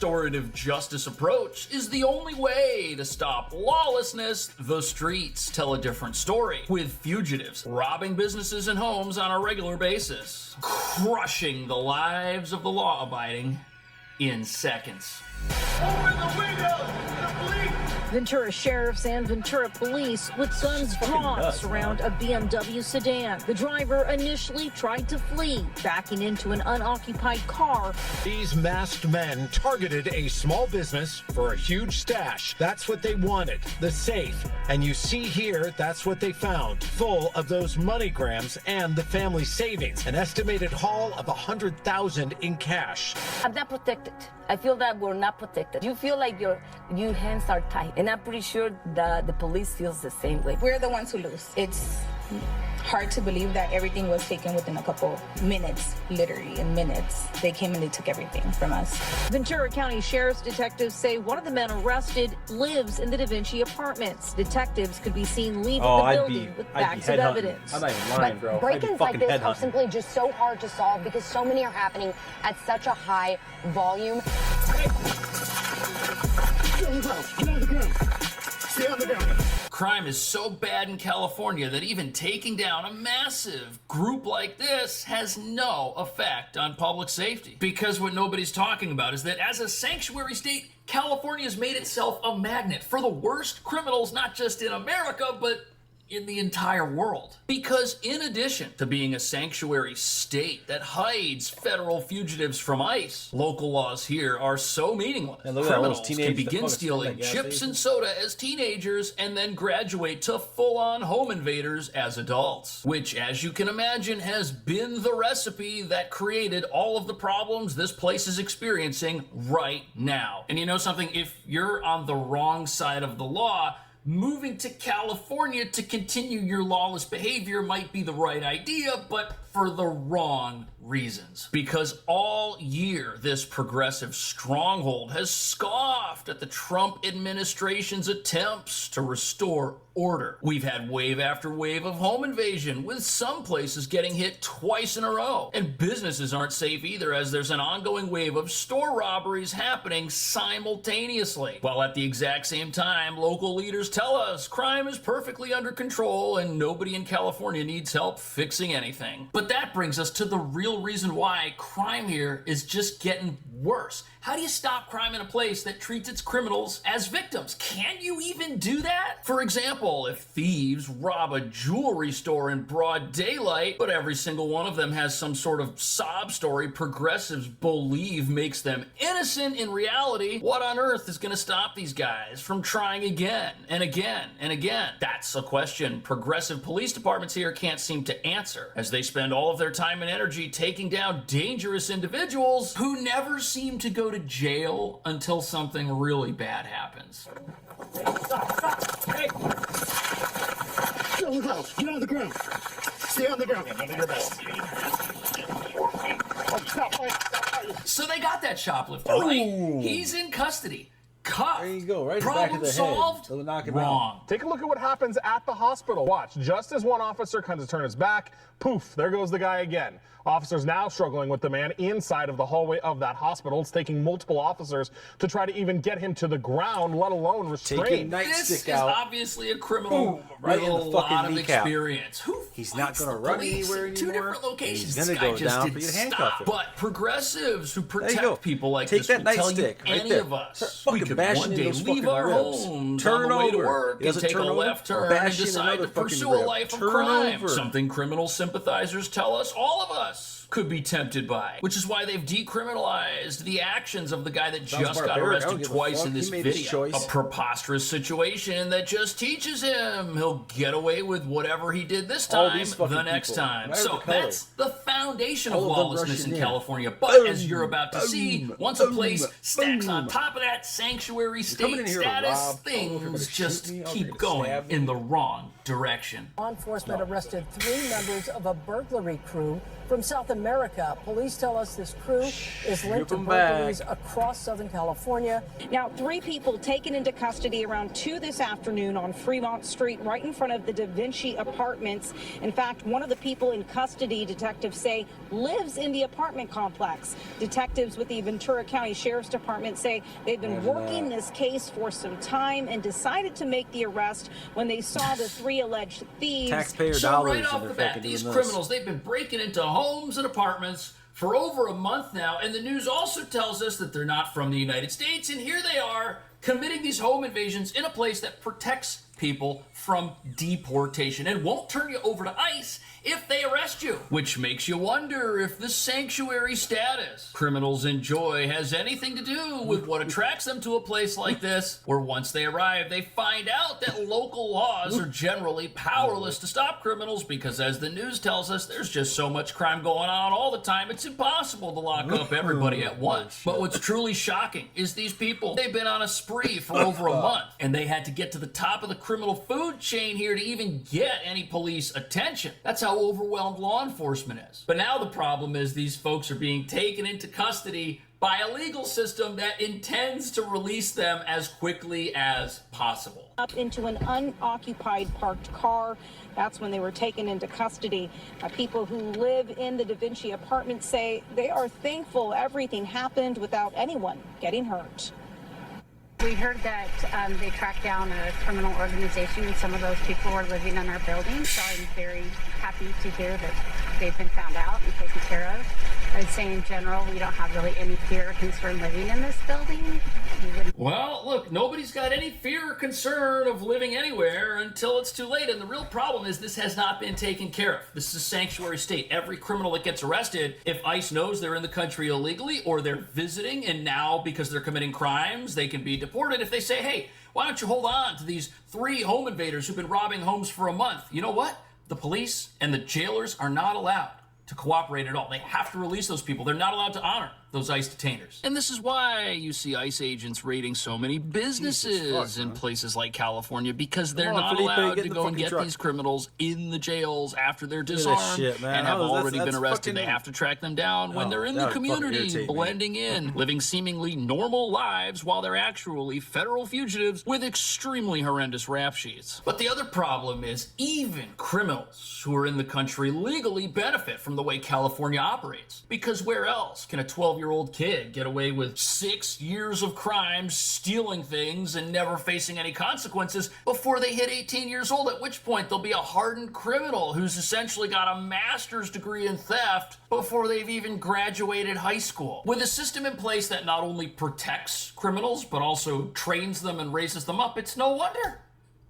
Restorative justice approach is the only way to stop lawlessness. The streets tell a different story, with fugitives robbing businesses and homes on a regular basis, crushing the lives of the law-abiding in seconds. Open the windows! The police! Ventura sheriffs and Ventura police with guns drawn surround a BMW sedan. The driver initially tried to flee, backing into an unoccupied car. These masked men targeted a small business for a huge stash. That's what they wanted, the safe. And you see here, that's what they found, full of those MoneyGrams and the family savings. An estimated haul of $100,000 in cash. I'm not protected. I feel that we're not protected. You feel like your hands are tied. And I'm pretty sure that the police feels the same way. We're the ones who lose. It's hard to believe that everything was taken within a couple minutes, literally in minutes. They came and they took everything from us. Ventura County Sheriff's detectives say one of the men arrested lives in the Da Vinci apartments. Detectives could be seen leaving the building with bags of evidence. I'm not even lying, bro. Break-ins like this are simply just so hard to solve because so many are happening at such a high volume. Crime is so bad in California that even taking down a massive group like this has no effect on public safety. Because what nobody's talking about is that as a sanctuary state, California has made itself a magnet for the worst criminals, not just in America, but in the entire world. Because in addition to being a sanctuary state that hides federal fugitives from ICE, local laws here are so meaningless. Criminals can begin stealing chips and soda as teenagers and then graduate to full-on home invaders as adults. Which, as you can imagine, has been the recipe that created all of the problems this place is experiencing right now. And you know something? If you're on the wrong side of the law, moving to California to continue your lawless behavior might be the right idea, but for the wrong reasons. Because all year, this progressive stronghold has scoffed at the Trump administration's attempts to restore order. We've had wave after wave of home invasion, with some places getting hit twice in a row. And businesses aren't safe either, as there's an ongoing wave of store robberies happening simultaneously. While at the exact same time, local leaders tell us crime is perfectly under control and nobody in California needs help fixing anything. But that brings us to the real reason why crime here is just getting worse. How do you stop crime in a place that treats its criminals as victims? Can you even do that? For example, if thieves rob a jewelry store in broad daylight, but every single one of them has some sort of sob story progressives believe makes them innocent in reality, what on earth is going to stop these guys from trying again and again and again? That's a question progressive police departments here can't seem to answer, as they spend all of their time and energy taking down dangerous individuals who never seem to go to jail until something really bad happens. Hey! Get on the ground! Get on the ground! Stay on the ground! Oh, stop! So they got that shoplifter, right? He's in custody. Cuffed. There you go, right in the Problem back of the solved? head. They'll knock him Wrong. Take a look at what happens at the hospital. Watch, just as one officer comes to turn his back, poof, there goes the guy again. Officers now struggling with the man inside of the hallway of that hospital. It's taking multiple officers to try to even get him to the ground, let alone restrain. This is obviously a criminal right with in a the lot fucking of kneecap. He's He's not going to run anywhere anymore. Two different locations. He's going to go down for you to handcuff him. But progressives who There you go. protect people like Take this that will tell you nightstick right any there. of us Start we fucking could bashing one in day those leave fucking our ribs. homes Turn on the way to over. work He and doesn't take a turn over. left turn Bash and in decide to another fucking pursue a rib. life of Turn crime. over. Something criminal sympathizers tell us all of us could be tempted by, which is why they've decriminalized the actions of the guy that just got arrested twice in this video. A preposterous situation that just teaches him he'll get away with whatever he did this time the next time. So that's the foundation of lawlessness in California. But as you're about to see, once a place stacks on top of that sanctuary state status, things just keep going in the wrong direction. Law enforcement arrested 3 members of a burglary crew from South America. America. Police tell us this crew is linked to them back. burglaries across Southern California. Now, 3 people taken into custody around 2 this afternoon on Fremont Street, right in front of the Da Vinci Apartments. In fact, one of the people in custody, detectives say, lives in the apartment complex. Detectives with the Ventura County Sheriff's Department say they've been working this case for some time and decided to make the arrest when they saw the 3 alleged thieves. Taxpayer So dollars. right off the bat, these criminals, they've been breaking into homes and apartments for over a month now, and the news also tells us that they're not from the United States, and here they are committing these home invasions in a place that protects people from deportation and won't turn you over to ICE if they arrest you. Which makes you wonder if the sanctuary status criminals enjoy has anything to do with what attracts them to a place like this, where once they arrive, they find out that local laws are generally powerless to stop criminals because, as the news tells us, there's just so much crime going on all the time, it's impossible to lock up everybody at once. But what's truly shocking is these people, they've been on a spree for over a month, and they had to get to the top of the criminal food chain here to even get any police attention. That's how overwhelmed law enforcement is. But now the problem is these folks are being taken into custody by a legal system that intends to release them as quickly as possible. Up into an unoccupied parked car. That's when they were taken into custody. People who live in the Da Vinci Apartments say they are thankful everything happened without anyone getting hurt. We heard that they tracked down a criminal organization and some of those people were living in our building, so I'm very happy to hear that they've been found out and taken care of. I'd say in general, we don't have really any fear or concern living in this building. Well, look, nobody's got any fear or concern of living anywhere until it's too late. And the real problem is this has not been taken care of. This is a sanctuary state. Every criminal that gets arrested, if ICE knows they're in the country illegally or they're visiting and now because they're committing crimes, they can be deported. If they say, hey, why don't you hold on to these 3 home invaders who've been robbing homes for a month? You know what? The police and the jailers are not allowed to cooperate at all. They have to release those people. They're not allowed to honor those ICE detainers. And this is why you see ICE agents raiding so many businesses in places like California, because they're not allowed to go and get these criminals in the jails after they're disarmed and have already been arrested. They have to track them down when they're in the community, blending in, living seemingly normal lives while they're actually federal fugitives with extremely horrendous rap sheets. But the other problem is even criminals who are in the country legally benefit from the way California operates. Because where else can a 12-year-old kid get away with 6 years of crime, stealing things, and never facing any consequences before they hit 18 years old, at which point they'll be a hardened criminal who's essentially got a master's degree in theft before they've even graduated high school. With a system in place that not only protects criminals, but also trains them and raises them up, it's no wonder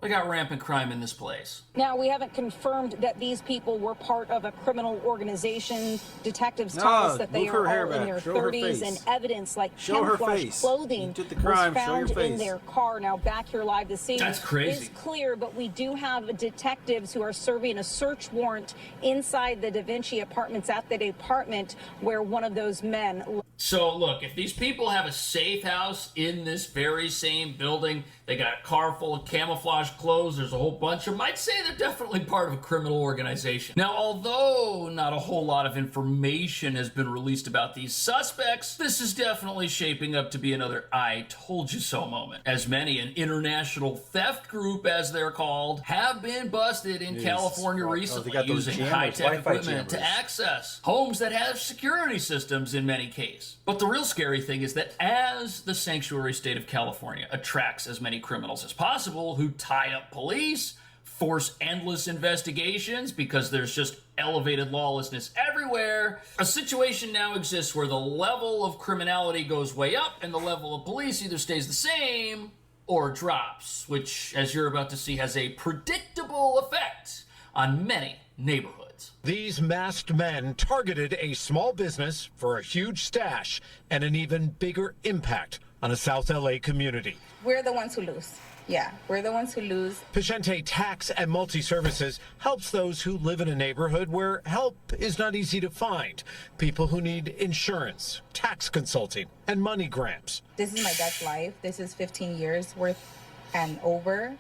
we got rampant crime in this place. Now, we haven't confirmed that these people were part of a criminal organization. Detectives tell us that they are all in their 30s, and evidence like camouflage clothing was found in their car. Now, back here live this evening. That's crazy. It's clear, but we do have detectives who are serving a search warrant inside the Da Vinci Apartments at the apartment where one of those men. So, look, if these people have a safe house in this very same building, they got a car full of camouflage clothes, there's a whole bunch of them, I'd say they're definitely part of a criminal organization. Now, although not a whole lot of information has been released about these suspects, this is definitely shaping up to be another I told you so moment, as many an international theft group, as they're called, have been busted in California recently using high-tech equipment to access homes that have security systems in many cases. But the real scary thing is that as the sanctuary state of California attracts as many criminals as possible who tie up police, force endless investigations because there's just elevated lawlessness everywhere, a situation now exists where the level of criminality goes way up and the level of police either stays the same or drops, which, as you're about to see, has a predictable effect on many neighborhoods. These masked men targeted a small business for a huge stash and an even bigger impact on a South LA community. We're the ones who lose. Yeah, we're the ones who lose. Pichente Tax and Multi-Services helps those who live in a neighborhood where help is not easy to find. People who need insurance, tax consulting, and money grants. This is my dad's life. This is 15 years worth and over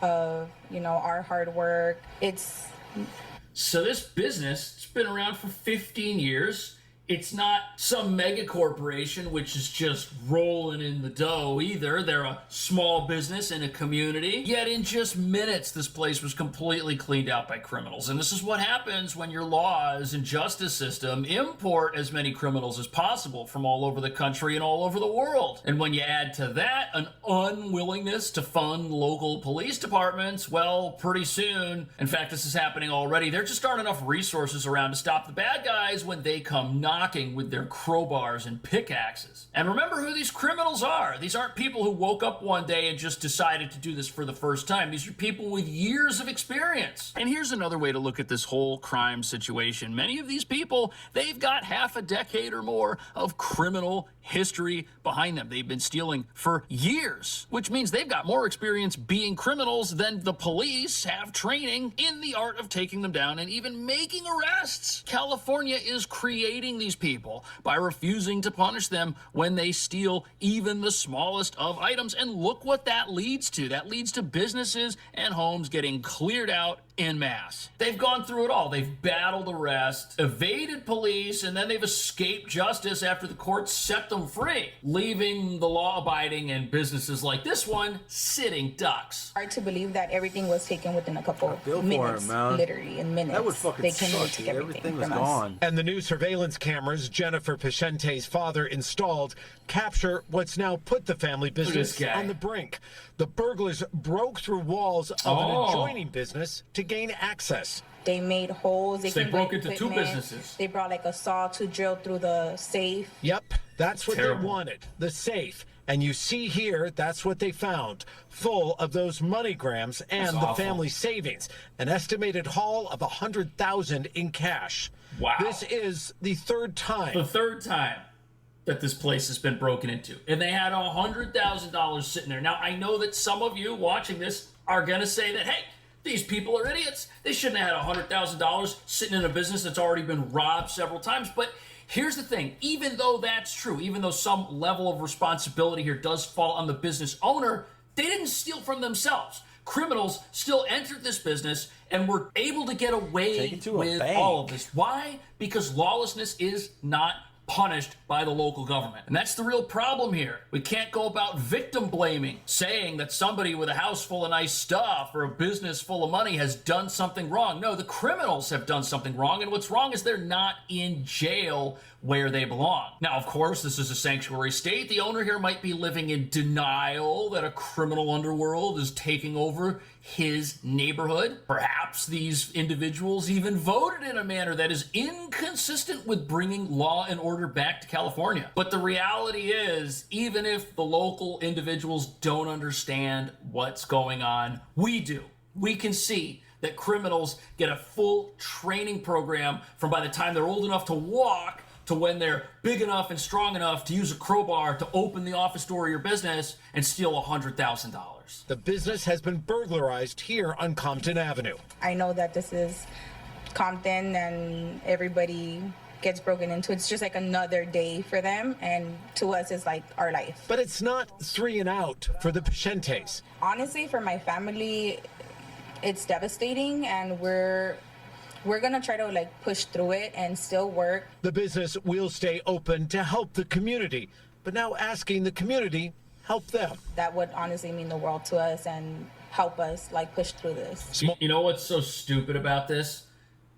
of, our hard work. It's So this business, it's been around for 15 years. It's not some mega corporation which is just rolling in the dough either. They're a small business in a community. Yet in just minutes, this place was completely cleaned out by criminals. And this is what happens when your laws and justice system import as many criminals as possible from all over the country and all over the world. And when you add to that an unwillingness to fund local police departments, well, pretty soon, in fact, this is happening already, there just aren't enough resources around to stop the bad guys when they come knocking with their crowbars and pickaxes. And remember who these criminals are. These aren't people who woke up one day and just decided to do this for the first time. These are people with years of experience. And here's another way to look at this whole crime situation. Many of these people, they've got half a decade or more of criminal history behind them. They've been stealing for years, which means they've got more experience being criminals than the police have training in the art of taking them down and even making arrests. California is creating these people by refusing to punish them when they steal even the smallest of items. And look what that leads to. That leads to businesses and homes getting cleared out en masse. They've gone through it all. They've battled arrest, evaded police, and then they've escaped justice after the courts set them free, leaving the law-abiding and businesses like this one sitting ducks. Hard to believe that everything was taken within a couple minutes, literally in minutes. That would fucking they came in and suck, took dude. everything Everything was from us. gone. And the new surveillance cameras Jennifer Picente's father installed capture what's now put the family business on the brink. The burglars broke through walls of an adjoining business to gain access. They made holes. They broke into two businesses. They brought like a saw to drill through the safe. Yep, that's what Terrible. they wanted, the safe. And you see here, that's what they found, full of those MoneyGrams and the family savings. An estimated haul of $100,000 in cash. Wow. This is the third time. The third time that this place has been broken into. And they had $100,000 sitting there. Now, I know that some of you watching this are going to say that, hey, these people are idiots. They shouldn't have had $100,000 sitting in a business that's already been robbed several times. But here's the thing. Even though that's true, even though some level of responsibility here does fall on the business owner, they didn't steal from themselves. Criminals still entered this business and were able to get away with all of this. Why? Because lawlessness is not punished by the local government. And that's the real problem here. We can't go about victim blaming, saying that somebody with a house full of nice stuff or a business full of money has done something wrong. No, the criminals have done something wrong, and what's wrong is they're not in jail where they belong. Now, of course, this is a sanctuary state. The owner here might be living in denial that a criminal underworld is taking over his neighborhood. Perhaps these individuals even voted in a manner that is inconsistent with bringing law and order back to California. But the reality is, even if the local individuals don't understand what's going on, we do. We can see that criminals get a full training program from by the time they're old enough to walk to when they're big enough and strong enough to use a crowbar to open the office door of your business and steal $100,000. The business has been burglarized here on Compton Avenue. I know that this is Compton and everybody gets broken into. It's just like another day for them, and to us it's like our life. But it's not 3 and out for the Pichentes. Honestly, for my family, it's devastating, and we're gonna try to like push through it and still work. The business will stay open to help the community, but now asking the community help them. That would honestly mean the world to us and help us like push through this. You know what's so stupid about this?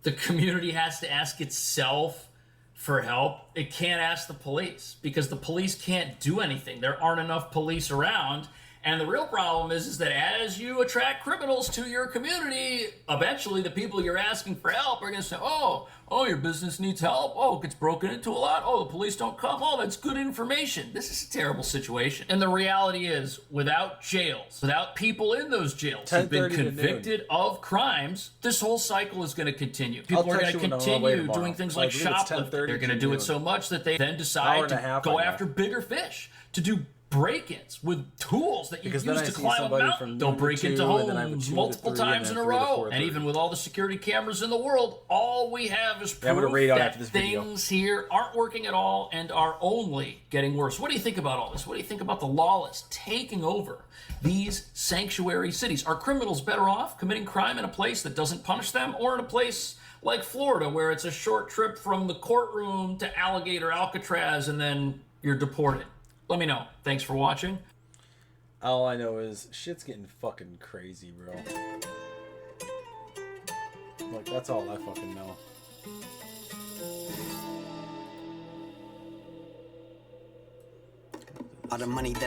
The community has to ask itself for help. It can't ask the police because the police can't do anything. There aren't enough police around. And the real problem is that as you attract criminals to your community, eventually the people you're asking for help are going to say, oh, your business needs help. Oh, it gets broken into a lot. Oh, the police don't come. Oh, that's good information. This is a terrible situation. And the reality is, without jails, without people in those jails who've been convicted of crimes, this whole cycle is going to continue. People are going to continue doing things like shoplifting. They're going to do it so much that they then decide to go after bigger fish, to do break-ins with tools that you use to climb a mountain. They'll break into homes multiple times in a row. And even with all the security cameras in the world, all we have is proof that things here aren't working at all and are only getting worse. What do you think about all this? What do you think about the lawless taking over these sanctuary cities? Are criminals better off committing crime in a place that doesn't punish them, or in a place like Florida, where it's a short trip from the courtroom to Alligator Alcatraz and then you're deported. Let me know. Thanks for watching. All I know is shit's getting fucking crazy, bro. Like, that's all I fucking know. All the money that I